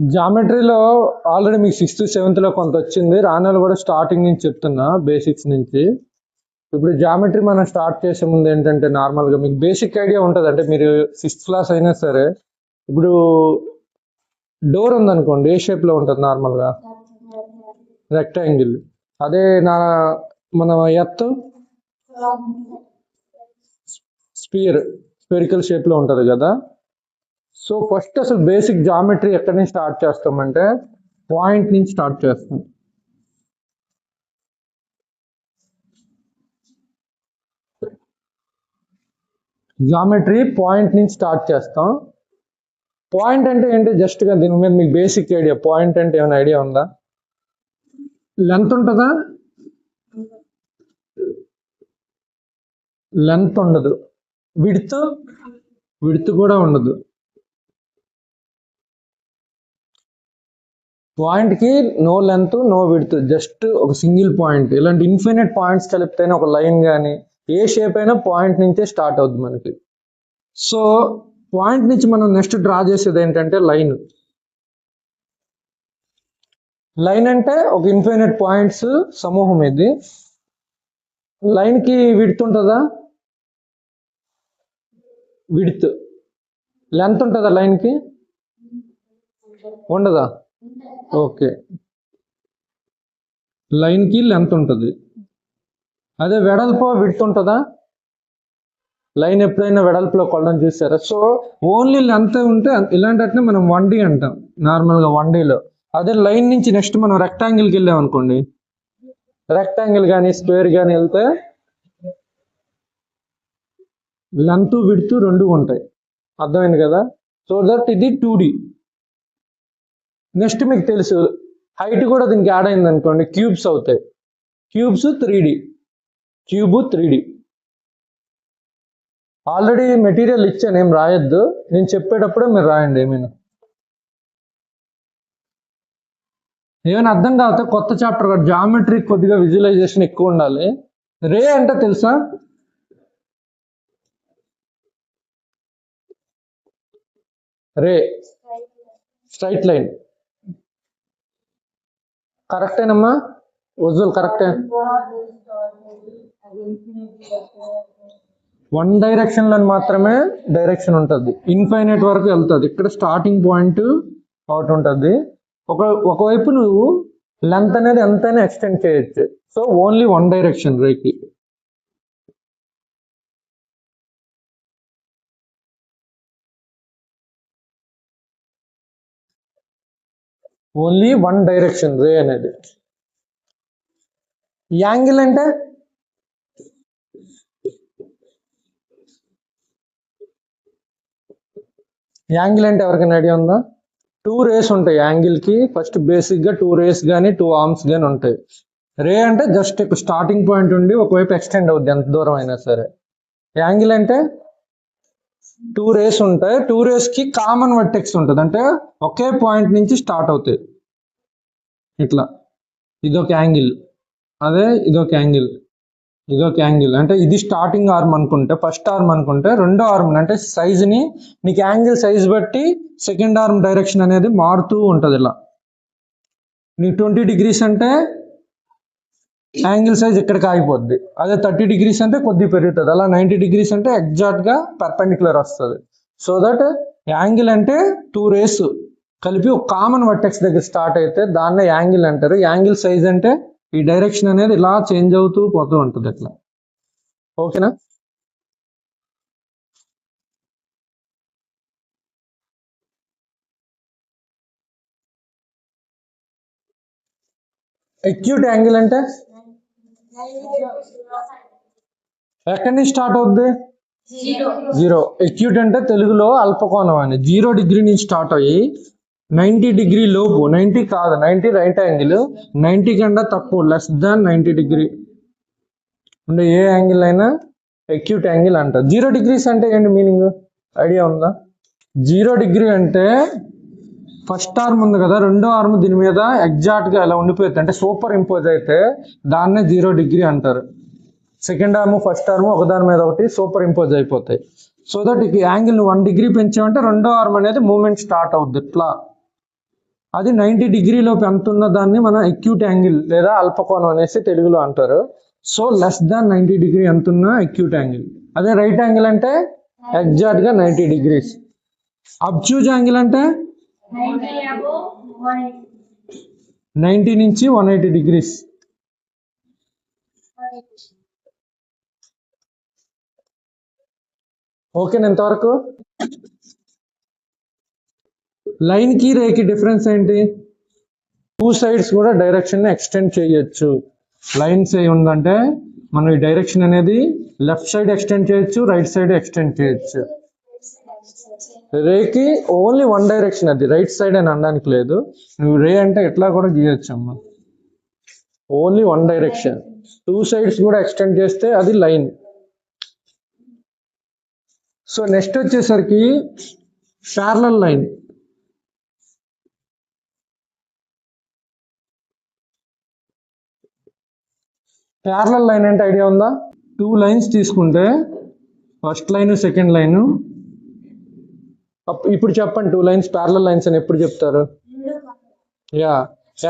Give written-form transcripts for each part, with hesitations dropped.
జామెట్రీలో already మీకు 6th 7th లో కొంత వచ్చింది. రానోళ్ళు కూడా స్టార్టింగ్ నుంచి చెప్తున్నా, బేసిక్స్ నుంచి. ఇప్పుడు జామెట్రీ మనం స్టార్ట్ చేసే ముందు ఏంటంటే నార్మల్గా మీకు బేసిక్ ఐడియా ఉంటుంది. అంటే మీరు 6th క్లాస్ అయినా సరే, ఇప్పుడు డోర్ ఉందనుకోండి, ఏ షేప్లో ఉంటుంది నార్మల్గా? రెక్టాంగిల్. అదే మన ఎర్త్ స్పెరికల్ షేప్లో ఉంటుంది కదా. సో ఫస్ట్ అసలు బేసిక్ జామెట్రీ ఎక్కడి నుంచి స్టార్ట్ చేస్తామంటే పాయింట్ నుంచి స్టార్ట్ చేస్తాం. జామెట్రీ పాయింట్ నుంచి స్టార్ట్ చేస్తాం. పాయింట్ అంటే ఏంటి? జస్ట్గా దీని మీద మీకు బేసిక్ ఐడియా. పాయింట్ అంటే ఏమైనా ఐడియా ఉందా? లెంత్ ఉంటుందా? లెంత్ ఉండదు. విడ్త్ కూడా ఉండదు. పాయింట్కి no length no width, just ఒక సింగిల్ పాయింట్. ఇలాంటి ఇన్ఫినిట్ పాయింట్స్ కలిపితేనే ఒక లైన్ కానీ ఏ షేప్ అయినా పాయింట్ నుంచే స్టార్ట్ అవుతుంది మనకి. సో పాయింట్ నుంచి మనం నెక్స్ట్ డ్రా చేసేది ఏంటంటే లైన్. లైన్ అంటే ఒక ఇన్ఫినిట్ పాయింట్స్ సమూహం. ఇది లైన్కి విడ్త్ ఉంటుందా? విడ్త్. లెంత్ ఉంటుందా లైన్కి? ఉండదా? ఓకే, లైన్కి లెంత్ ఉంటుంది. అదే వెడల్పు విడ్త్ ఉంటుందా? లైన్ ఎప్పుడైనా వెడల్పులో కొలడం చూసారా? సో ఓన్లీ లెంత్ ఉంటే ఇలాంటి మనం 1D అంటాం నార్మల్గా 1Dలో. అదే లైన్ నుంచి నెక్స్ట్ మనం రెక్టాంగిల్కి వెళ్ళాం అనుకోండి, రెక్టాంగిల్ కానీ స్క్వేర్ కానీ వెళ్తే లెంత్ విడ్త్ రెండు ఉంటాయి. అర్థమైంది కదా? సో దట్ ఇది 2D. నెక్స్ట్ మీకు తెలుసు హైట్ కూడా దీనికి యాడ్ అయింది అనుకోండి, క్యూబ్స్ అవుతాయి. Cubes 3D. Cube 3D. Already material ఇచ్చాను, ఏం రాయొద్దు. నేను చెప్పేటప్పుడే మీరు రాయండి. ఏమైనా అర్థం కాకపోతే కొత్త చాప్టర్ జామెట్రీ కొద్దిగా విజువలైజేషన్ ఎక్కువ ఉండాలి. రే అంటే తెలుసా? రే స్ట్రైట్ లైన్. కరెక్టేనమ్మా? ఉజ్వల్ కరెక్టే. 1 డైరెక్షన్లో మాత్రమే డైరెక్షన్ ఉంటుంది, ఇన్ఫైనైట్ వరకు వెళ్తుంది. ఇక్కడ స్టార్టింగ్ పాయింట్ ఒకటి ఉంటుంది. ఒకవైపు నువ్వు లెంత్ అనేది ఎంతైనా ఎక్స్టెండ్ చేయొచ్చు. సో ఓన్లీ 1 డైరెక్షన్ రేకి. ఓన్లీ 1 డైరెక్షన్ రే అనేది. యాంగిల్ అంటే ఎవరికైనా ఐడియా ఉందా? 2 రేస్ ఉంటాయి యాంగిల్కి. ఫస్ట్ బేసిక్గా 2 రేస్ కానీ 2 ఆర్మ్స్ కానీ ఉంటాయి. రే అంటే జస్ట్ స్టార్టింగ్ పాయింట్ ఉండి ఒకవైపు ఎక్స్టెండ్ అవుద్ది ఎంత దూరం అయినా సరే. యాంగిల్ అంటే 2 రేస్ ఉంటాయి. 2 రేస్కి కామన్ వర్టెక్స్ ఉంటుంది, అంటే ఒకే పాయింట్ నుంచి స్టార్ట్ అవుతాయి. ఇట్లా ఇదొక యాంగిల్, అదే ఇదొక యాంగిల్, ఇదొక యాంగిల్. అంటే ఇది స్టార్టింగ్ ఆర్మ్ అనుకుంటే, ఫస్ట్ ఆర్మ్ అనుకుంటే, రెండో ఆర్మ్ అంటే సైజుని నీకు యాంగిల్ సైజ్ బట్టి సెకండ్ ఆర్మ్ డైరెక్షన్ అనేది మారుతూ ఉంటుంది. ఇలా నీకు 20 degrees అంటే యాంగిల్ సైజ్ ఇక్కడికి ఆగిపోద్ది. అదే 30 degrees అంటే కొద్దిగా పెరుగుతుంది. అలా 90 degrees అంటే ఎగ్జాక్ట్గా పర్పెండిక్యులర్ వస్తుంది. సో దట్ యాంగిల్ అంటే 2 రేస్ కలిపి ఒక కామన్ వర్టెక్స్ దగ్గర స్టార్ట్ అయితే దాన్నే యాంగిల్ అంటారు. యాంగిల్ సైజ్ అంటే ఈ డైరెక్షన్ అనేది ఇలా చేంజ్ అవుతూ పోతూ ఉంటుంది. ఇట్లా ఓకేనా? ఎక్యూట్ యాంగిల్ అంటే ఎక్కడి నుంచి స్టార్ట్ అవుద్ది? 0. ఎక్యూట్ అంటే తెలుగులో అల్పకోణం అని. 0 degree నుంచి స్టార్ట్ అయ్యి 90 degree లోపు, 90 కాదు, 90 రైట్ యాంగిల్, 90 కన్నా తక్కువ, లెస్ దాన్ 90 degree అంటే ఏ యాంగిల్ అయినా ఎక్యూట్ యాంగిల్ అంటారు. 0 degrees అంటే ఏంటి మీనింగ్ ఐడియా ఉందా? 0 degree అంటే ఫస్ట్ ఆర్మ్ ఉంది కదా, రెండో ఆర్మ్ దీని మీద ఎగ్జాక్ట్గా ఇలా ఉండిపోతుంది, అంటే సూపర్ ఇంపోజ్ అయితే దాన్నే 0 degree అంటారు. సెకండ్ ఆర్మ్ ఫస్ట్ ఆర్మ్ ఒకదాని మీద ఒకటి సూపర్ ఇంపోజ్ అయిపోతాయి. సో దట్ ఈ యాంగిల్ 1 degree పెంచామంటే రెండో ఆర్మ్ అనేది మూమెంట్ స్టార్ట్ అవుద్ది. ఇట్లా అది 90 డిగ్రీలోపు ఎంత ఉన్న దాన్ని మనం అక్యూట్ యాంగిల్ లేదా అల్పకోణం అనేసి తెలుగులో అంటారు. సో లెస్ దాన్ 90 డిగ్రీ ఎంత ఉన్నా అక్యూట్ యాంగిల్. అదే రైట్ యాంగిల్ అంటే ఎగ్జాక్ట్ గా 90 డిగ్రీస్. అబ్ట్యూజ్ యాంగిల్ అంటే 90 నుంచి 180 డిగ్రీస్. ఓకేనా ఇంతవరకు? లైన్ కి రేకి డిఫరెన్స్ ఏంటి? 2 సైడ్స్ కూడా డైరెక్షన్ ఎక్స్టెండ్ చేయొచ్చు. లైన్స్ ఏ ఉందంటే మనం ఈ డైరెక్షన్ అనేది లెఫ్ట్ సైడ్ ఎక్స్టెండ్ చేయొచ్చు, రైట్ సైడ్ ఎక్స్టెండ్ చేయొచ్చు. రేకి ఓన్లీ వన్ డైరెక్షన్, అది రైట్ సైడ్ అని అనడానికి లేదు. నువ్వు రే అంటే ఎట్లా కూడా గీయొచ్చు అమ్మా, ఓన్లీ వన్ డైరెక్షన్. 2 సైడ్స్ కూడా ఎక్స్టెండ్ చేస్తే అది లైన్. సో నెక్స్ట్ వచ్చేసరికి ప్యారలల్ లైన్. ప్యారలల్ లైన్ అంటే ఐడియా ఉందా? 2 లైన్స్ తీసుకుంటే ఫస్ట్ లైన్ సెకండ్ లైన్. ఇప్పుడు చెప్పండి 2 లైన్స్ ప్యారలల్ లైన్స్ అని ఎప్పుడు చెప్తారు? యా,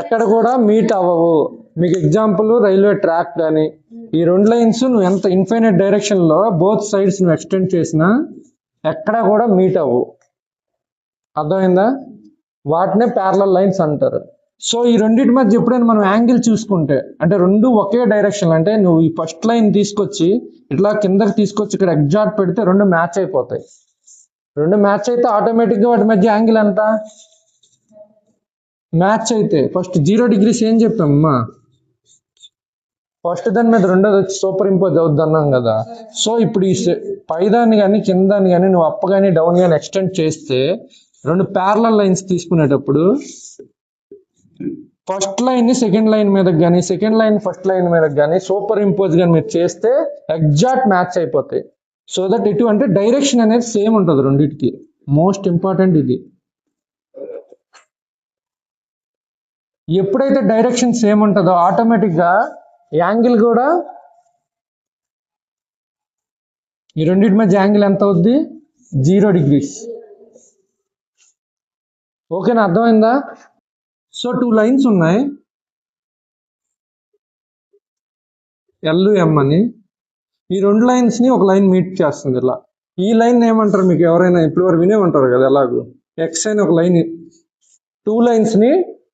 ఎక్కడ కూడా మీట్ అవ్వవు. మీకు ఎగ్జాంపుల్ రైల్వే ట్రాక్ కానీ ఈ 2 లైన్స్ నువ్వు ఎంత ఇన్ఫైనైట్ డైరెక్షన్ లో బోత్ సైడ్స్ నువ్వు ఎక్స్టెండ్ చేసినా ఎక్కడా కూడా మీట్ అవ్వవు. అర్థమైందా? వాటినే ప్యారలల్ లైన్స్ అంటారు. సో ఈ రెండింటి మధ్య ఎప్పుడైనా మనం యాంగిల్ చూసుకుంటే, అంటే రెండు ఒకే డైరెక్షన్, అంటే నువ్వు ఈ ఫస్ట్ లైన్ తీసుకొచ్చి ఇట్లా కిందకి తీసుకొచ్చి ఇక్కడ ఎగ్జాక్ట్ పెడితే రెండు మ్యాచ్ అయిపోతాయి. రెండు మ్యాచ్ అయితే ఆటోమేటిక్గా వాటి మధ్య యాంగిల్ ఎంత? మ్యాచ్ అయితే ఫస్ట్ 0 డిగ్రీస్ ఏం చెప్పామమ్మా? ఫస్ట్ దాని మీద రెండోది వచ్చి సూపర్ ఇంపోజ్ అవుద్ది అన్నాం కదా. సో ఇప్పుడు ఈ పైదాన్ని కానీ కిందాన్ని కానీ నువ్వు అప్ కానీ డౌన్ కానీ ఎక్స్టెండ్ చేస్తే రెండు ప్యారలల్ లైన్స్ తీసుకునేటప్పుడు ఫస్ట్ లైన్ ని సెకండ్ లైన్ మీద కానీ సెకండ్ లైన్ ఫస్ట్ లైన్ మీద కానీ సూపర్ ఇంపోజ్ కానీ మీరు చేస్తే ఎగ్జాక్ట్ మ్యాచ్ అయిపోతాయి. సో దట్ ఇటు అంటే డైరెక్షన్ అనేది సేమ్ ఉంటుంది రెండింటికి. మోస్ట్ ఇంపార్టెంట్ ఇది. ఎప్పుడైతే డైరెక్షన్ సేమ్ ఉంటుందో ఆటోమేటిక్గా యాంగిల్ కూడా, ఈ రెండింటి మధ్య యాంగిల్ ఎంత అవుద్ది? 0 డిగ్రీస్. ఓకేనా? అర్థమైందా? సో 2 లైన్స్ ఉన్నాయి, LM అని. ఈ 2 లైన్స్ ని ఒక లైన్ మీట్ చేస్తుంది ఇలా. ఈ లైన్ ఏమంటారు మీకు ఎవరైనా ఇప్పుడు వరకు వినేమంటారు కదా, ఎలాగో ఎక్స్ అని ఒక లైన్. 2 లైన్స్ ని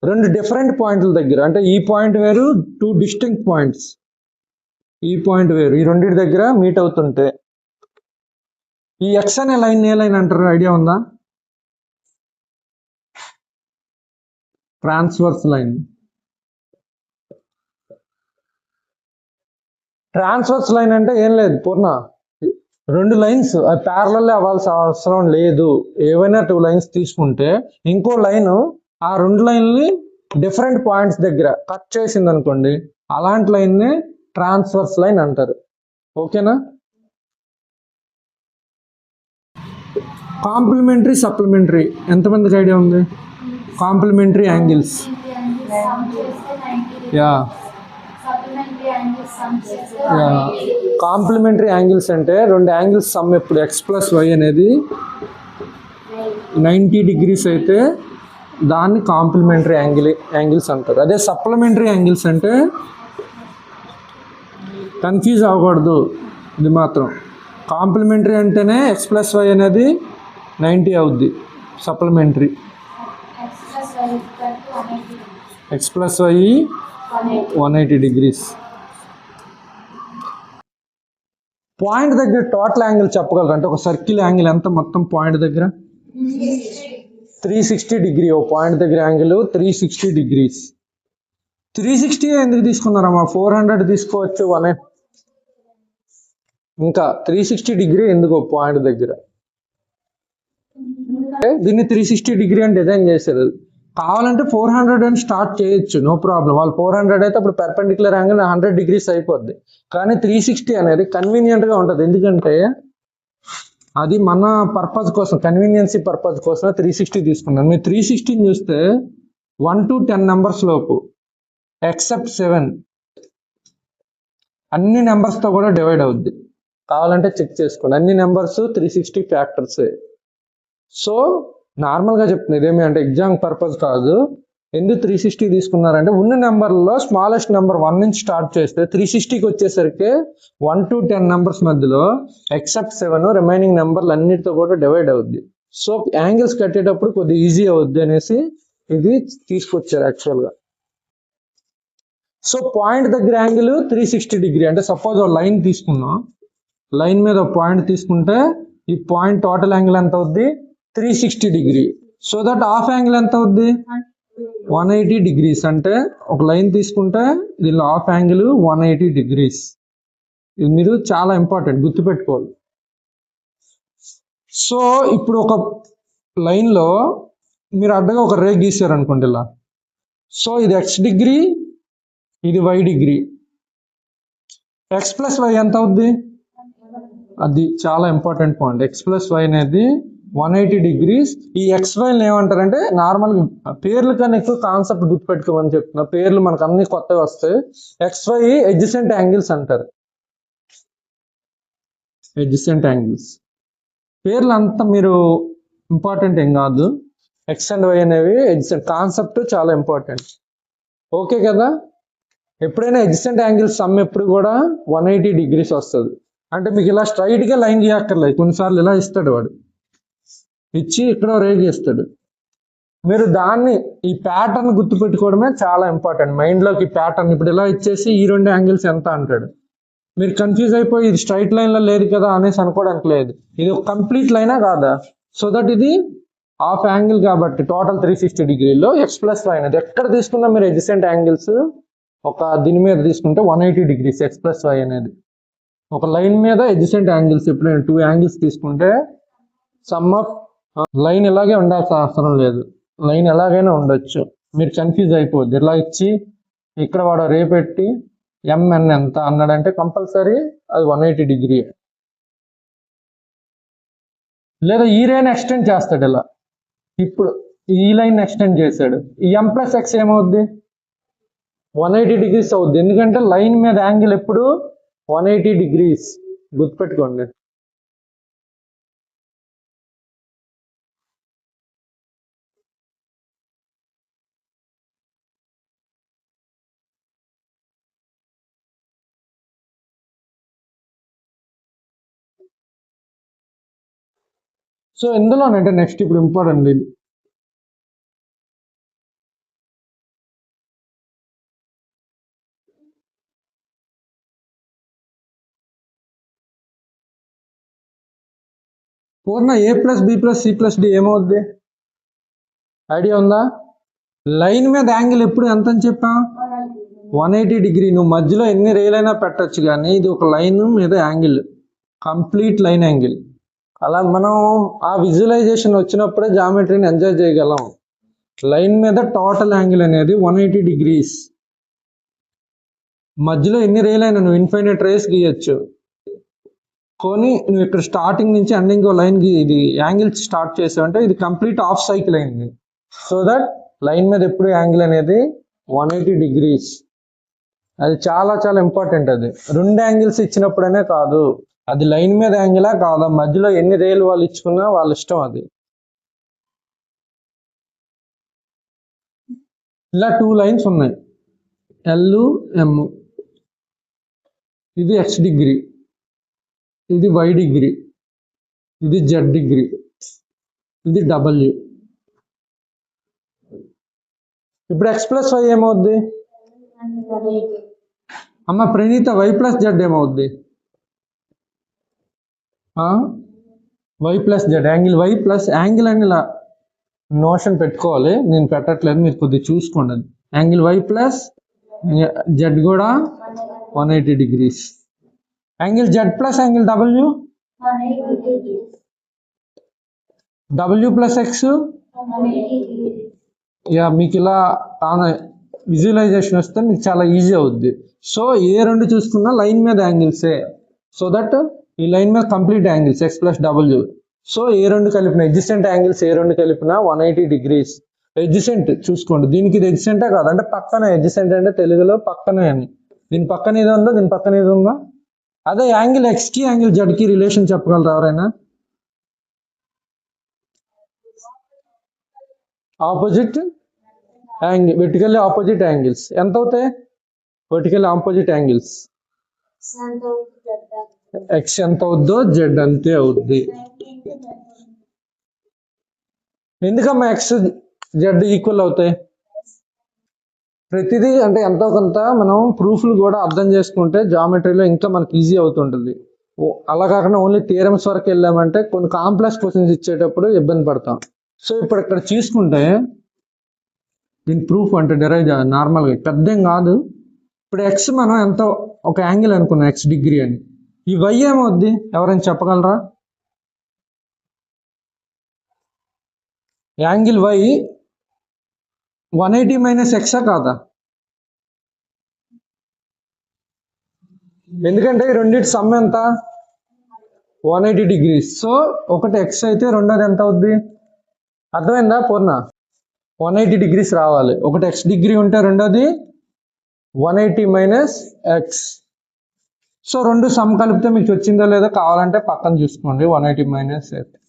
2 డిఫరెంట్ పాయింట్ల దగ్గర, అంటే ఈ పాయింట్ వేరు 2 డిస్టింక్ట్ పాయింట్స్, ఈ పాయింట్ వేరు, ఈ రెండింటి దగ్గర మీట్ అవుతుంటే ఈ ఎక్స్ అనే లైన్ ఏ లైన్ అంటారు? ఐడియా ఉందా? Transverse line. ట్రాన్స్వర్స్ లైన్ అంటే ఏం లేదు పూర్ణ, 2 లైన్స్ అది ప్యారలల్ అవ్వాల్సిన అవసరం లేదు. ఏవైనా 2 లైన్స్ తీసుకుంటే ఇంకో లైన్ ఆ 2 లైన్ని డిఫరెంట్ పాయింట్స్ దగ్గర కట్ చేసింది అనుకోండి, అలాంటి లైన్ని ట్రాన్స్వర్స్ లైన్ అంటారు. ఓకేనా? కాంప్లిమెంటరీ సప్లిమెంటరీ ఎంతమందికి ఐడియా ఉంది? Complementary angles. Yeah, complementary angles అంటే 2 యాంగిల్స్ సమ్ ఎప్పుడు x+y అనేది 90 డిగ్రీస్ అయితే దాన్ని కాంప్లిమెంటరీ యాంగిల్స్ అంటారు. అదే సప్లిమెంటరీ యాంగిల్స్ అంటే కన్ఫ్యూజ్ అవ్వకూడదు, ఇది మాత్రం. కాంప్లిమెంటరీ అంటేనే x+y అనేది 90 అవుద్ది, సప్లిమెంటరీ x+y 180 డిగ్రీస్. పాయింట్ దగ్గర టోటల్ యాంగిల్ చెప్పగలరు? అంటే ఒక సర్కిల్ యాంగిల్ ఎంత మొత్తం పాయింట్ దగ్గర? 360 డిగ్రీ. ఓ పాయింట్ దగ్గర యాంగిల్ 360 డిగ్రీస్. 360 ఎందుకు తీసుకున్నారమ్మా? 400 తీసుకోవచ్చు, 1. ఇంకా 360 డిగ్రీ ఎందుకు పాయింట్ దగ్గర? దీన్ని 360 డిగ్రీ అని డిజైన్ చేశారు. కావాలంటే 400 అని స్టార్ట్ చేయొచ్చు, నో ప్రాబ్లం. వాళ్ళు 400 అయితే అప్పుడు పెర్పెండిక్యులర్ యాంగిల్ 100 డిగ్రీస్ అయిపోద్ది. కానీ 360 అనేది కన్వీనియంట్ గా ఉంటుంది, ఎందుకంటే అది మన పర్పస్ కోసం, కన్వీనియన్సీ పర్పస్ కోసం 360 తీసుకున్నాను. మీరు 360 చూస్తే 1 to 10 నెంబర్స్ లోపు ఎక్సెప్ట్ 7 అన్ని నెంబర్స్ తో కూడా డివైడ్ అవుద్ది. కావాలంటే చెక్ చేసుకోండి, అన్ని నెంబర్స్ 360 ఫ్యాక్టర్స్. సో నార్మల్గా చెప్తుంది, ఇదేమి అంటే ఎగ్జామ్ పర్పస్ కాదు. ఎందుకు 360 తీసుకున్నారంటే ఉన్న నెంబర్లో స్మాలెస్ట్ నెంబర్ 1 నుంచి స్టార్ట్ చేస్తే 360కి వచ్చేసరికి 1 to 10 నెంబర్స్ మధ్యలో ఎక్సెప్ట్ 7 రిమైనింగ్ నెంబర్లు అన్నిటితో కూడా డివైడ్ అవుద్ది. సో యాంగిల్స్ కట్టేటప్పుడు కొద్దిగా ఈజీ అవుద్ది అనేసి ఇది తీసుకొచ్చారు యాక్చువల్గా. సో పాయింట్ దగ్గర యాంగిల్ 360 డిగ్రీ. అంటే సపోజ్ ఒక లైన్ తీసుకున్నాం, లైన్ మీద ఒక పాయింట్ తీసుకుంటే ఈ పాయింట్ టోటల్ యాంగిల్ ఎంత అవుద్ది? 360 degree. So that half angle ఎంత అవుద్ది? 180 డిగ్రీస్. అంటే ఒక లైన్ తీసుకుంటే దీనిలో హాఫ్ యాంగిల్ 180 డిగ్రీస్. ఇది మీరు చాలా ఇంపార్టెంట్ గుర్తుపెట్టుకోవాలి. సో ఇప్పుడు ఒక లైన్లో మీరు అడ్డగా ఒక రే గీసారు అనుకోండి ఇలా. సో ఇది x డిగ్రీ, ఇది y degree. x plus y ఎంత అవుద్ది? అది చాలా important point. x plus y అనేది 180 డిగ్రీస్. ఈ XY ఏమంటారంటే నార్మల్గా పేర్ల కన్నా ఎక్కువ కాన్సెప్ట్ గుర్తుపెట్టుకోమని చెప్తున్నా. పేర్లు మనకు అన్ని కొత్తగా వస్తాయి. XY ఎడ్జసెంట్ యాంగిల్స్ అంటారు. ఎడ్జసెంట్ యాంగిల్స్ పేర్లు అంతా మీరు ఇంపార్టెంట్ ఏం కాదు. ఎక్స్ అండ్ వై అనేవి ఎడ్జసెంట్. కాన్సెప్ట్ చాలా ఇంపార్టెంట్. ఓకే కదా? ఎప్పుడైనా ఎడ్జసెంట్ యాంగిల్స్ సమ్ ఎప్పుడు కూడా 180 డిగ్రీస్ వస్తుంది. అంటే మీకు ఇలా స్ట్రైట్గా లైన్ గీయక్కర్లేదు. కొన్నిసార్లు ఇలా ఇస్తాడు వాడు, ఇచ్చి ఇక్కడ రేజ్ చేస్తాడు. మీరు దాన్ని ఈ ప్యాటర్న్ గుర్తుపెట్టుకోవడమే చాలా ఇంపార్టెంట్. మైండ్లోకి ప్యాటర్న్ ఇప్పుడు ఇలా ఇచ్చేసి ఈ 2 యాంగిల్స్ ఎంత అంటాడు. మీరు కన్ఫ్యూజ్ అయిపోయి ఇది స్ట్రైట్ లైన్లో లేదు కదా అనేసి అనుకోవడానికి లేదు. ఇది ఒక కంప్లీట్ లైనా కాదా? సో దట్ ఇది హాఫ్ యాంగిల్ కాబట్టి టోటల్ 360 డిగ్రీలో ఎక్స్ ప్లస్ వై అనేది ఎక్కడ తీసుకున్నా మీరు ఎడ్జసెంట్ యాంగిల్స్ ఒక దీని మీద తీసుకుంటే 180 డిగ్రీస్ ఎక్స్ ప్లస్ వై అనేది. ఒక లైన్ మీద ఎడ్జసెంట్ యాంగిల్స్ ఎప్పుడైనా 2 యాంగిల్స్ తీసుకుంటే సమ్ ఆఫ్ లైన్ ఇలాగే ఉండాల్సిన అవసరం లేదు. లైన్ ఎలాగైనా ఉండొచ్చు. మీరు కన్ఫ్యూజ్ అయిపోద్ది. ఇలా ఇచ్చి ఇక్కడ వాడు రేపెట్టి ఎంఎన్ ఎంత అన్నాడంటే కంపల్సరీ అది 180 డిగ్రీ. లేదా ఈ లైన్ ఎక్స్టెండ్ చేస్తాడు ఇలా. ఇప్పుడు ఈ లైన్ ఎక్స్టెండ్ చేశాడు. ఈ ఎం ప్లస్ ఎక్స్ ఏమవుద్ది? 180 డిగ్రీస్ అవుద్ది. ఎందుకంటే లైన్ మీద యాంగిల్ ఎప్పుడు 180 డిగ్రీస్. గుర్తుపెట్టుకోండి. సో ఎందులోనంటే నెక్స్ట్ ఇప్పుడు ఇంపార్టెంట్ ఇది. Purna A plus B plus C plus D ఏమవుద్ది? ఐడియా ఉందా? లైన్ మీద యాంగిల్ ఎప్పుడు ఎంత అని చెప్పాం? 180 డిగ్రీ. నువ్వు మధ్యలో ఎన్ని రేలైనా పెట్టచ్చు, కానీ ఇది ఒక లైన్ మీద యాంగిల్, కంప్లీట్ లైన్ యాంగిల్. అలా మనం ఆ విజువలైజేషన్ వచ్చినప్పుడే జామెట్రీని ఎంజాయ్ చేయగలం. లైన్ మీద టోటల్ యాంగిల్ అనేది 180 డిగ్రీస్. మధ్యలో ఎన్ని రేలైనా నువ్వు ఇన్ఫైనైట్ రేస్ గీయచ్చు. కొని నువ్వు ఇక్కడ స్టార్టింగ్ నుంచి ఎండింగ్ లైన్ ఇది యాంగిల్ స్టార్ట్ చేసావంటే ఇది కంప్లీట్ హాఫ్ సైకిల్ అయింది. సో దట్ లైన్ మీద ఎప్పుడు యాంగిల్ అనేది 180 డిగ్రీస్. అది చాలా చాలా ఇంపార్టెంట్. అది 2 యాంగిల్స్ ఇచ్చినప్పుడనే కాదు, అది లైన్ మీద యాంగిలా కాదా, మధ్యలో ఎన్ని రేలు వాళ్ళు ఇచ్చుకున్నా వాళ్ళ ఇష్టం. అది ఇలా 2 లైన్స్ ఉన్నాయి, ఎల్ ఎం. ఇది ఎక్స్ డిగ్రీ, ఇది వై డిగ్రీ, ఇది జెడ్ డిగ్రీ, ఇది డబ్ల్యూ. ఇప్పుడు ఎక్స్ ప్లస్ వై ఏమవుద్ది? అమ్మ ప్రణీత, వై ప్లస్ జెడ్ ఏమవుద్ది? Y plus z. Angle y plus angle అని ఇలా నోషన్ పెట్టుకోవాలి. నేను పెట్టట్లేదు, మీరు కొద్దిగా చూసుకోండి. అది యాంగిల్ వై ప్లస్ జెడ్ కూడా 180 degrees. Angle Z plus angle W, W plus X. Yeah, మీకు ఇలా విజువలైజేషన్ వస్తే మీకు చాలా ఈజీ అవుద్ది. సో ఏ 2 చూసుకున్నా లైన్ మీద యాంగిల్సే. సో దట్ ఈ లైన్ మీద complete angles X plus W. So A 2 కలిపిన ఎడ్జసెంట్ యాంగిల్స్ ఏ 2 కలిపిన 180 డిగ్రీస్. ఎడ్జసెంట్ చూసుకోండి, దీనికి ఇది ఎడ్జసెంటే కాదు, అంటే పక్కనే. ఎడ్జసెంట్ అంటే తెలుగులో పక్కనే అని. దీని పక్కన ఇది ఉందా, దీని పక్కన ఇది ఉందా. అదే యాంగిల్ ఎక్స్కి యాంగిల్ జెడ్కి రిలేషన్ చెప్పగలరు ఎవరైనా? Opposite angle, vertically opposite angles ఎంత అవుతాయి? వర్టికల్ ఆపోజిట్ యాంగిల్స్ ఎక్స్ ఎంత అవుద్దో జెడ్ అంతే అవుద్ది. ఎందుకమ్మా ఎక్స్ జెడ్ ఈక్వల్ అవుతాయి? ప్రతిదీ అంటే ఎంతో కొంత మనం ప్రూఫ్లు కూడా అర్థం చేసుకుంటే జామెట్రీలో ఇంకా మనకి ఈజీ అవుతుంటుంది. అలా కాకుండా ఓన్లీ థియరమ్స్ వరకు వెళ్ళామంటే కొన్ని కాంప్లెక్స్ క్వశ్చన్స్ ఇచ్చేటప్పుడు ఇబ్బంది పడతాం. సో ఇప్పుడు ఇక్కడ చూసుకుంటే దీని ప్రూఫ్ అంటే డెరైవ్ నార్మల్గా పెద్ద ఏం కాదు. ఇప్పుడు ఎక్స్ మనం ఎంతో ఒక యాంగిల్ అనుకున్నాం ఎక్స్ డిగ్రీ అని. ఈ వై ఏమవుద్ది ఎవరైనా చెప్పగలరా? యాంగిల్ వై 180 మైనస్ ఎక్సా కాదా? ఎందుకంటే ఈ రెండింటి సమ్ ఎంత? 180 డిగ్రీస్. సో ఒకటి ఎక్స్ అయితే రెండోది ఎంత అవుద్ది? అర్థమైందా పూర్ణ? 180 డిగ్రీస్ రావాలి. ఒకటి ఎక్స్ డిగ్రీ ఉంటే రెండోది 180 మైనస్ ఎక్స్. సో రెండు సమ్ కలిపితే మీకు వచ్చిందో లేదో కావాలంటే పక్కన చూసుకోండి. 180 మైనస్ ఎక్స్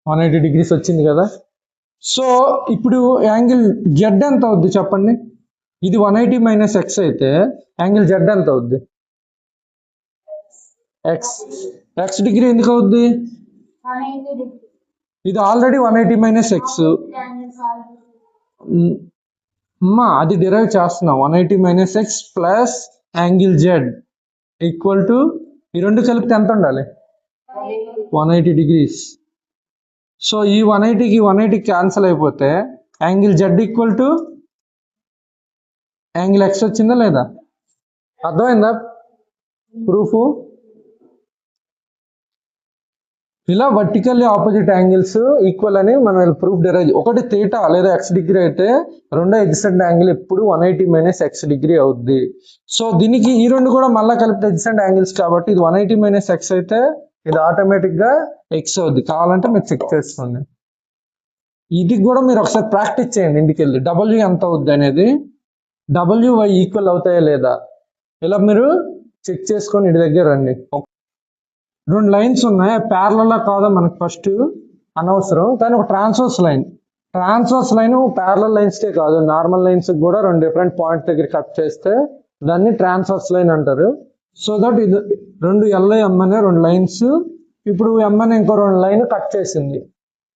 180 డిగ్రీస్ వచ్చింది కదా. సో ఇప్పుడు యాంగిల్ జెడ్ ఎంత అవుద్ది చెప్పండి? ఇది 180 మైనస్ ఎక్స్ అయితే యాంగిల్ జెడ్ ఎంత అవుద్ది? ఎక్స్. ఎక్స్ డిగ్రీ ఎందుకు అవుద్ది? ఇది ఆల్రెడీ 180 మైనస్ ఎక్స్. అమ్మా అది డిరైవ్ చేస్తున్నాం. 180 minus X plus angle Z equal to ఈ రెండు కలిపితే ఎంత ఉండాలి? 180 డిగ్రీస్. సో ఈ 180కి 180 క్యాన్సిల్ అయిపోతే angle Z equal to angle X వచ్చిందా లేదా? అర్థమైందా ప్రూఫ్? ఇలా వర్టికల్లీ ఆపోజిట్ యాంగిల్స్ ఈక్వల్ అని మనం ప్రూఫ్ డెరైవ్. ఒకటి థీటా లేదా ఎక్స్ డిగ్రీ అయితే రెండో ఎడ్జసెంట్ యాంగిల్ ఎప్పుడు 180 మైనస్ ఎక్స్ డిగ్రీ అవుద్ది. సో దీనికి ఈ రెండు కూడా మళ్ళీ కలిపితే ఎడ్జసెంట్ యాంగిల్స్ కాబట్టి ఇది 180 మైనస్ ఎక్స్ అయితే ఇది ఆటోమేటిక్ గా ఎక్స్ అవుద్ది. కావాలంటే మీరు చెక్ చేసుకోండి. ఇది కూడా మీరు ఒకసారి ప్రాక్టీస్ చేయండి ఇంటికి వెళ్ళి. డబ్ల్యూ ఎంత అవుద్ది అనేది, డబ్ల్యూ వై ఈక్వల్ అవుతాయా లేదా ఇలా మీరు చెక్ చేసుకొని ఇంటి దగ్గర రండి. రెండు లైన్స్ ఉన్నాయి, ప్యారలల్ కాదా మనకు ఫస్ట్ అనవసరం. కానీ ఒక ట్రాన్స్వర్స్ లైన్ ప్యారలల్ లైన్స్కే కాదు నార్మల్ లైన్స్ కూడా రెండు డిఫరెంట్ పాయింట్స్ దగ్గర కట్ చేస్తే దాన్ని ట్రాన్స్వర్స్ లైన్ అంటారు. సో దట్ ఇది రెండు ఎల్ఐ ఎం అనే రెండు లైన్స్. ఇప్పుడు ఎం అనే ఇంకో రెండు లైన్ కట్ చేసింది.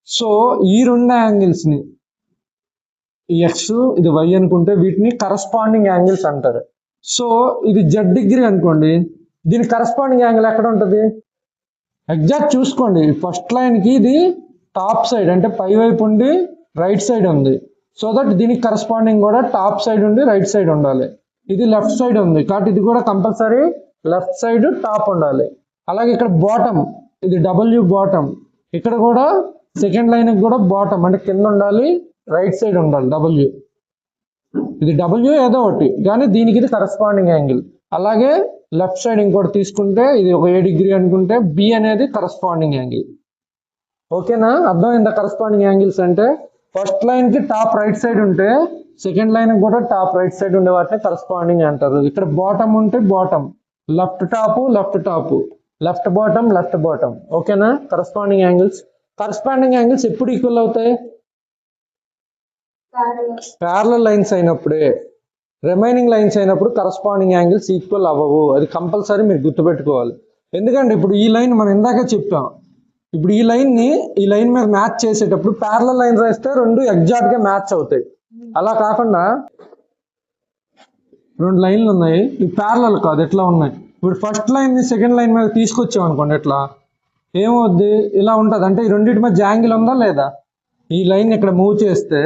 సో ఈ రెండు యాంగిల్స్ని ఈ ఎక్స్ ఇది వై అనుకుంటే వీటిని కరస్పాండింగ్ యాంగిల్స్ అంటారు. సో ఇది జెడ్ డిగ్రీ అనుకోండి, దీని కరస్పాండింగ్ యాంగిల్ ఎక్కడ ఉంటుంది? ఎగ్జాక్ట్ చూసుకోండి. ఫస్ట్ లైన్కి ఇది టాప్ సైడ్ అంటే పై వైపు ఉండి రైట్ సైడ్ ఉంది. సో దట్ దీనికి కరస్పాండింగ్ కూడా టాప్ సైడ్ ఉండి రైట్ సైడ్ ఉండాలి. ఇది లెఫ్ట్ సైడ్ ఉంది కాబట్టి ఇది కూడా కంపల్సరీ లెఫ్ట్ సైడ్ టాప్ ఉండాలి. అలాగే ఇక్కడ బాటమ్, ఇది డబ్ల్యూ బాటమ్, ఇక్కడ కూడా సెకండ్ లైన్ కూడా బాటమ్ అంటే కింద ఉండాలి, రైట్ సైడ్ ఉండాలి డబ్ల్యూ. ఇది డబ్ల్యూ ఏదో ఒకటి కానీ దీనికి ఇది కరస్పాండింగ్ యాంగిల్. అలాగే లెఫ్ట్ సైడ్ ఇంకోటి తీసుకుంటే ఇది ఒక ఏ డిగ్రీ అనుకుంటే బి అనేది కరస్పాండింగ్ యాంగిల్. ఓకేనా? అర్థమైందా? కరస్పాండింగ్ యాంగిల్స్ అంటే ఫస్ట్ లైన్ కి టాప్ రైట్ సైడ్ ఉంటే సెకండ్ లైన్ కూడా టాప్ రైట్ సైడ్ ఉండే వాటిని కరస్పాండింగ్ అంటారు. ఇక్కడ బాటమ్ ఉంటే bottom, left top left top, left bottom. ఓకేనా? Corresponding angles. కరస్పాండింగ్ యాంగిల్స్ ఎప్పుడు ఈక్వల్ అవుతాయి? ప్యారలల్ లైన్స్ అయినప్పుడే. రిమైనింగ్ లైన్స్ అయినప్పుడు కరస్పాండింగ్ యాంగిల్స్ ఈక్వల్ అవ్వవు. అది కంపల్సరీ మీరు గుర్తుపెట్టుకోవాలి. ఎందుకంటే ఇప్పుడు ఈ లైన్ మనం ఇందాకే చెప్పాం, ఇప్పుడు ఈ లైన్ మీద మ్యాచ్ చేసేటప్పుడు ప్యారలల్ లైన్స్ వేస్తే రెండు ఎగ్జాక్ట్ గా మ్యాచ్ అవుతాయి. అలా కాకుండా రెండు లైన్లు ఉన్నాయి, ఇవి ప్యారలల్ కాదు, ఎట్లా ఉన్నాయి. ఇప్పుడు ఫస్ట్ లైన్ ని సెకండ్ లైన్ మీద తీసుకొచ్చాం అనుకోండి, ఎట్లా ఏమవుద్ది? ఇలా ఉంటుంది. అంటే ఈ రెండింటి మధ్య యాంగిల్ ఉందా లేదా? ఈ లైన్ ఇక్కడ మూవ్ చేస్తే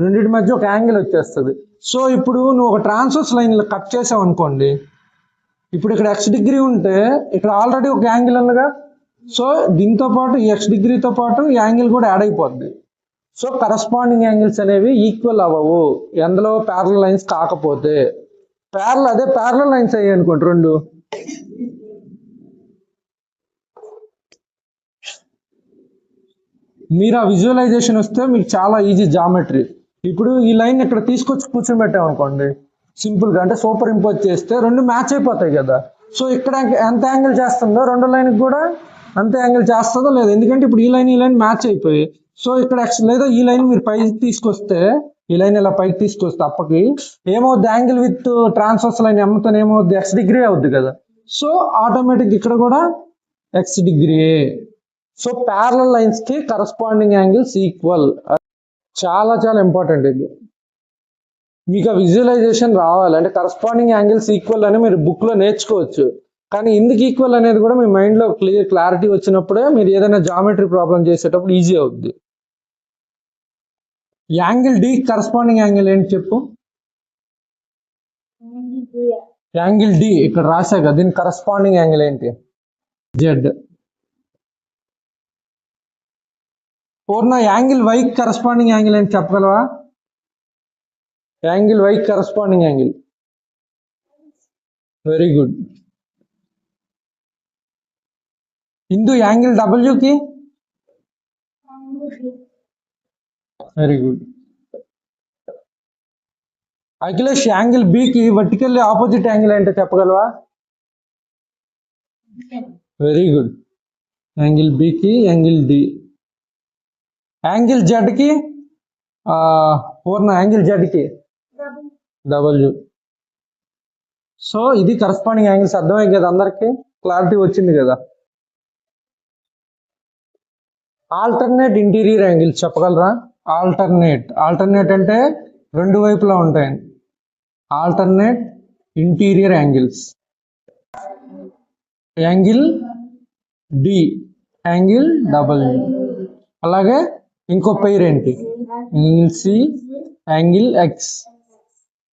రెండింటి మధ్య ఒక యాంగిల్ వచ్చేస్తుంది. సో ఇప్పుడు నువ్వు ఒక ట్రాన్స్వర్స్ లైన్ కట్ చేసావు అనుకోండి, ఇప్పుడు ఇక్కడ ఎక్స్ డిగ్రీ ఉంటే ఇక్కడ ఆల్రెడీ ఒక యాంగిల్ ఉందిగా. సో దీంతో పాటు ఈ ఎక్స్ డిగ్రీతో పాటు ఈ యాంగిల్ కూడా యాడ్ అయిపోద్ది. సో కరస్పాండింగ్ యాంగిల్స్ అనేవి ఈక్వల్ అవ్వవు ఎందులో ప్యారలల్ లైన్స్ కాకపోతే. అదే ప్యారలల్ లైన్స్ అయ్యాయి అనుకోండి రెండు, మీరు ఆ విజువలైజేషన్ వస్తే మీకు చాలా ఈజీ జామెట్రీ. ఇప్పుడు ఈ లైన్ ఇక్కడ తీసుకొచ్చి కూర్చొని పెట్టామనుకోండి సింపుల్గా, అంటే సూపర్ ఇంపోజ్ చేస్తే రెండు మ్యాచ్ అయిపోతాయి కదా. సో ఇక్కడ ఎంత యాంగిల్ చేస్తుందో రెండు లైన్కి కూడా అంతే యాంగిల్ చేస్తుందో లేదు, ఎందుకంటే ఇప్పుడు ఈ లైన్ మ్యాచ్ అయిపోయి. సో ఇక్కడ లేదా ఈ లైన్ మీరు పైకి తీసుకొస్తే, ఈ లైన్ ఇలా పైకి తీసుకొస్తే అప్పకి ఏమవుద్ది, యాంగిల్ విత్ ట్రాన్స్వర్స్ లైన్ ఎంతో ఏమవుద్ది, x డిగ్రీ అవుద్ది కదా. సో ఆటోమేటిక్ ఇక్కడ కూడా x degree. So parallel lines కి కరస్పాండింగ్ యాంగిల్స్ ఈక్వల్. చాలా చాలా ఇంపార్టెంట్ ఇది. మీకు ఆ విజువలైజేషన్ రావాలి అంటే కరస్పాండింగ్ యాంగిల్స్ ఈక్వల్ అని మీరు బుక్ లో నేర్చుకోవచ్చు. కానీ ఎందుకు ఈక్వల్ అనేది కూడా మీ మైండ్ లో క్లారిటీ వచ్చినప్పుడే మీరు ఏదైనా జామెట్రీ ప్రాబ్లం చేసేటప్పుడు ఈజీ అవుద్ది. యాంగిల్ డి కరస్పాండింగ్ యాంగిల్ ఏంటి చెప్పు. యాంగిల్ డి ఇక్కడ రాశాక దీని కరస్పాండింగ్ యాంగిల్ ఏంటి, Z. Purna angle Y corresponding angle ఏంటి చెప్పగలవా. Angle Y corresponding angle, very good. Indu angle డబ్ల్యూకి, వెరీ గుడ్. అఖిలేష్ యాంగిల్ బికి వర్టికల్లీ ఆపోజిట్ యాంగిల్ ఏంటో చెప్పగలవా. Very good. యాంగిల్ బికి యాంగిల్ డి. యాంగిల్ జెడ్కి పూర్ణ యాంగిల్ జెడ్కి డబ్ల్యూ. సో ఇది కరస్పాండింగ్ యాంగిల్స్. అర్థమైంది కదా అందరికి, క్లారిటీ వచ్చింది కదా. ఆల్టర్నేట్ ఇంటీరియర్ యాంగిల్స్ చెప్పగలరా. ఆల్టర్నేట్ అంటే రెండు వైపులా ఉంటాయి. Alternate interior angles, angle D, angle W. అలాగే ఇంకో పేరు ఏంటి, angle C, angle X.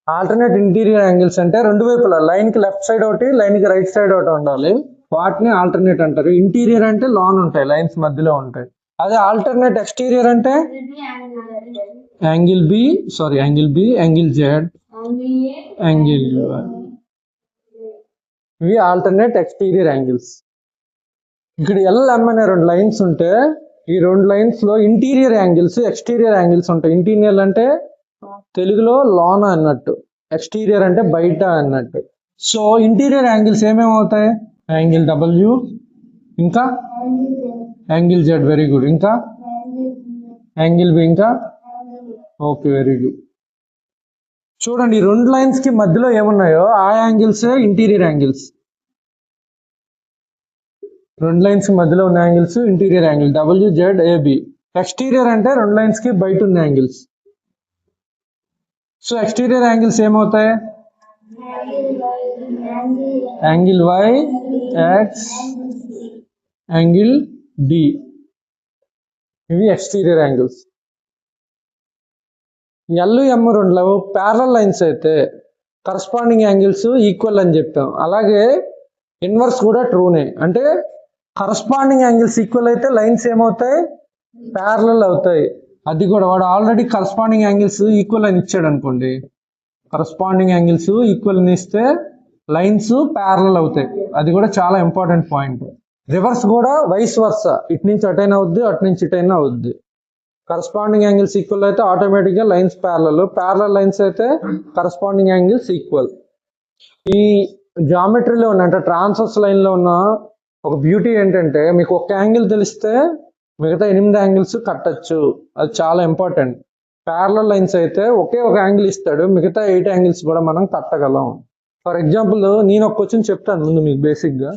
Alternate interior angles అంటే రెండు వైపులా, లైన్ కి లెఫ్ట్ సైడ్ ఒకటి, లైన్ కి రైట్ సైడ్ ఒకటి ఉండాలి. వాటిని ఆల్టర్నేట్ అంటారు. ఇంటీరియర్ అంటే లాన్ ఉంటాయి, లైన్స్ మధ్యలో ఉంటాయి. అదే ఆల్టర్నేట్ ఎక్స్టీరియర్ అంటే angle B, angle Z, angle. ఇవి ఆల్టర్నేట్ ఎక్స్టీరియర్ యాంగిల్స్. ఇక్కడ ఎల్ఎం అనే రెండు లైన్స్ ఉంటే ఈ రెండు లైన్స్ లో ఇంటీరియర్ యాంగిల్స్, ఎక్స్టీరియర్ యాంగిల్స్ ఉంటాయి. ఇంటీరియర్ అంటే తెలుగులో లోన అన్నట్టు, ఎక్స్టీరియర్ అంటే బయట అన్నట్టు. సో ఇంటీరియర్ యాంగిల్స్ ఏమేమి అవుతాయి, యాంగిల్ డబ్ల్యూ, ఇంకా యాంగిల్ జెడ్, వెరీ గుడ్, ఇంకా యాంగిల్ బి, ఇంకా ఓకే, వెరీ గుడ్. చూడండి ఈ రెండు లైన్స్ కి మధ్యలో ఏమున్నాయో ఆ యాంగిల్స్ ఇంటీరియర్ యాంగిల్స్. రెండు లైన్స్ కి మధ్యలో ఉన్న angles interior angle, W Z A B. Exterior అంటే రెండు లైన్స్ కి బయట ఉన్న యాంగిల్స్. సో ఎక్స్టీరియర్ యాంగిల్స్ ఏమవుతాయి, angle Y, X, angle D. ఇవి ఎక్స్టీరియర్ యాంగిల్స్. ఎల్ ఎం రెండు ప్యారలల్ లైన్స్ అయితే కరస్పాండింగ్ యాంగిల్స్ ఈక్వల్ అని చెప్పాం. అలాగే ఇన్వర్స్ కూడా ట్రూనే. అంటే కరస్పాండింగ్ యాంగిల్స్ ఈక్వల్ అయితే లైన్స్ ఏమవుతాయి, ప్యారలల్ అవుతాయి. అది కూడా వాడు ఆల్రెడీ కరస్పాండింగ్ యాంగిల్స్ ఈక్వల్ అని ఇచ్చాడు అనుకోండి, కరస్పాండింగ్ యాంగిల్స్ ఈక్వల్ అని ఇస్తే లైన్స్ ప్యారలల్ అవుతాయి. అది కూడా చాలా ఇంపార్టెంట్ పాయింట్. రివర్స్ కూడా వైస్ వర్స, ఇటు నుంచి అటైనా అవుద్ది, అటు నుంచి ఇటైనా అవుద్ది. కరస్పాండింగ్ యాంగిల్స్ ఈక్వల్ అయితే ఆటోమేటిక్గా లైన్స్ ప్యారలల్ లైన్స్ అయితే కరస్పాండింగ్ యాంగిల్స్ ఈక్వల్. ఈ జామెట్రీలో ఉన్న అంటే ట్రాన్స్వర్స్ లైన్లో ఉన్న ఒక బ్యూటీ ఏంటంటే మీకు ఒక యాంగిల్ తెలిస్తే మిగతా 8 యాంగిల్స్ కట్టచ్చు. అది చాలా ఇంపార్టెంట్. ప్యారలల్ లైన్స్ అయితే ఒకే ఒక యాంగిల్ ఇస్తాడు, మిగతా 8 యాంగిల్స్ కూడా మనం కట్టగలం. ఫర్ ఎగ్జాంపుల్ నేను ఒక క్వశ్చన్ చెప్తాను ముందు మీకు బేసిక్గా.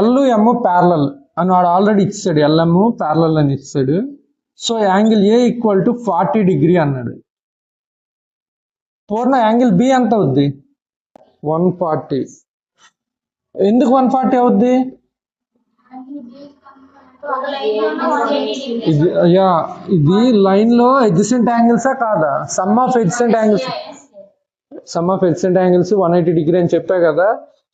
ఎల్ఎం ప్యారలల్ అని వాడు ఆల్రెడీ ఇచ్చాడు, ఎల్ఎం ప్యారలల్ అని ఇచ్చాడు. So angle A equal to 40 degree అన్నాడు. పూర్ణ యాంగిల్ బి ఎంత అవుద్ది, 140. ఎందుకు 140 అవుద్ది, ఇది లైన్ లో ఎడ్జసెంట్ యాంగిల్సా కాదా, some of adjacent angles. 180 degree అని చెప్పా కదా.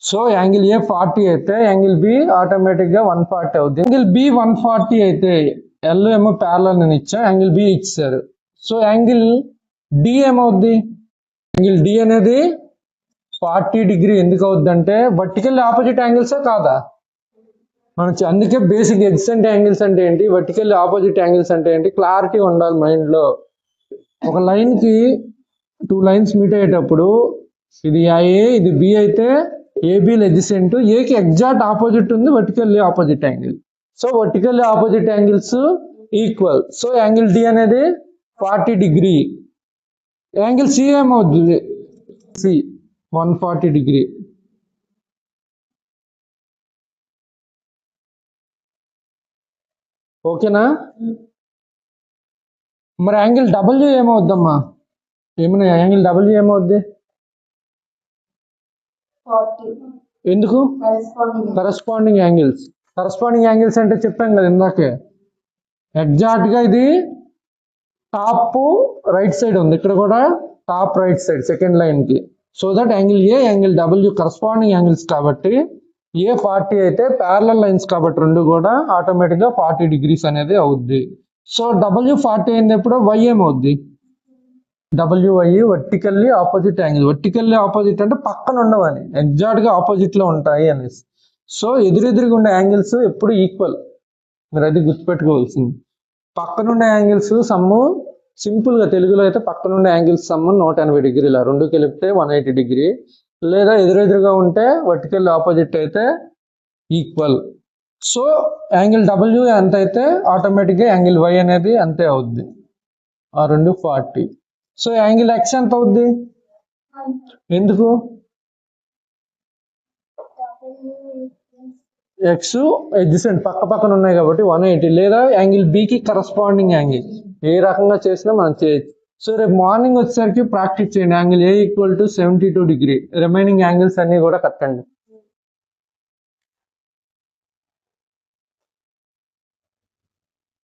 సో యాంగిల్ ఏ 40 అయితే యాంగిల్ బి ఆటోమేటిక్ గా 140 అవుద్ది. యాంగిల్ బి 140 అయితే ఎల్ ఏమో ప్యారలల్ అని ఇచ్చా, యాంగిల్ బి ఇచ్చారు. సో యాంగిల్ డి ఏమవుద్ది, యాంగిల్ డి అనేది 40 డిగ్రీ ఎందుకు అవుద్ది అంటే వర్టికల్ ఆపోజిట్ యాంగిల్సే కాదా. అందుకే బేసిక్ ఎడ్జసెంట్ యాంగిల్స్ అంటే ఏంటి, వర్టికల్ ఆపోజిట్ యాంగిల్స్ అంటే ఏంటి, క్లారిటీ ఉండాలి మైండ్ లో. ఒక లైన్ కి 2 లైన్స్ మీట్ అయ్యేటప్పుడు ఇది ఏ ఇది బి అయితే ఏబీలు ఎడ్జసెంట్, ఏకి ఎగ్జాక్ట్ ఆపోజిట్ ఉంది vertically opposite angle. So vertically opposite angles equal. So angle D అనేది 40 డిగ్రీ. యాంగిల్ సి ఏమవుతుంది, సి 140 డిగ్రీ. ఓకేనా? మరి యాంగిల్ డబ్ల్యూ ఏమవుద్దమ్మా, ఏమన్నా యాంగిల్ డబ్ల్యూ ఏమవుద్ది, ఎందుకు కరస్పాండింగ్ యాంగిల్స్. కరస్పాండింగ్ యాంగిల్స్ అంటే చెప్పాం కదా ఇందాకే, ఎగ్జాక్ట్ గా ఇది టాప్ రైట్ సైడ్ ఉంది, ఇక్కడ కూడా top right side second line కి. So that angle A angle W corresponding angles కాబట్టి ఏ 40 అయితే ప్యారలల్ లైన్స్ కాబట్టి రెండు కూడా ఆటోమేటిక్ గా 40 డిగ్రీస్ అనేది అవుద్ది. సో డబ్ల్యూ 40 అయింది ఎప్పుడు, వై ఏమవుద్ది, WI vertically opposite angle. Vertically opposite అంటే పక్కన ఉండవని, ఎగ్జాక్ట్ గా ఆపోజిట్ లో ఉంటాయి అనేసి. సో ఎదురెదురుగా ఉండే యాంగిల్స్ ఎప్పుడు ఈక్వల్, మీరు అది గుర్తుపెట్టుకోవాల్సింది. పక్కనుండే యాంగిల్స్ సమ్ము సింపుల్ గా తెలుగులో అయితే పక్కనుండే యాంగిల్స్ సమ్ము 180 డిగ్రీల, రెండు కలిపితే 180 డిగ్రీ. లేదా ఎదురెదురుగా ఉంటే వర్టికల్ ఆపోజిట్ అయితే ఈక్వల్. సో యాంగిల్ డబ్ల్యూ ఎంత అయితే ఆటోమేటిక్గా యాంగిల్ వై అనేది అంతే అవుద్ది, ఆ రెండు 40. సో యాంగిల్ ఎక్స్ ఎంత అవుద్ది, ఎందుకు ఎక్స్ ఎడ్జసెంట్ పక్క పక్కన ఉన్నాయి కాబట్టి 180. లేదా యాంగిల్ బికి కరస్పాండింగ్ యాంగిల్, ఏ రకంగా చేసినా మనం చేయొచ్చు. సో రేపు మార్నింగ్ వచ్చేసరికి ప్రాక్టీస్ చేయండి. Angle A equal to 72 degree, remaining angles అన్ని కూడా కట్టండి.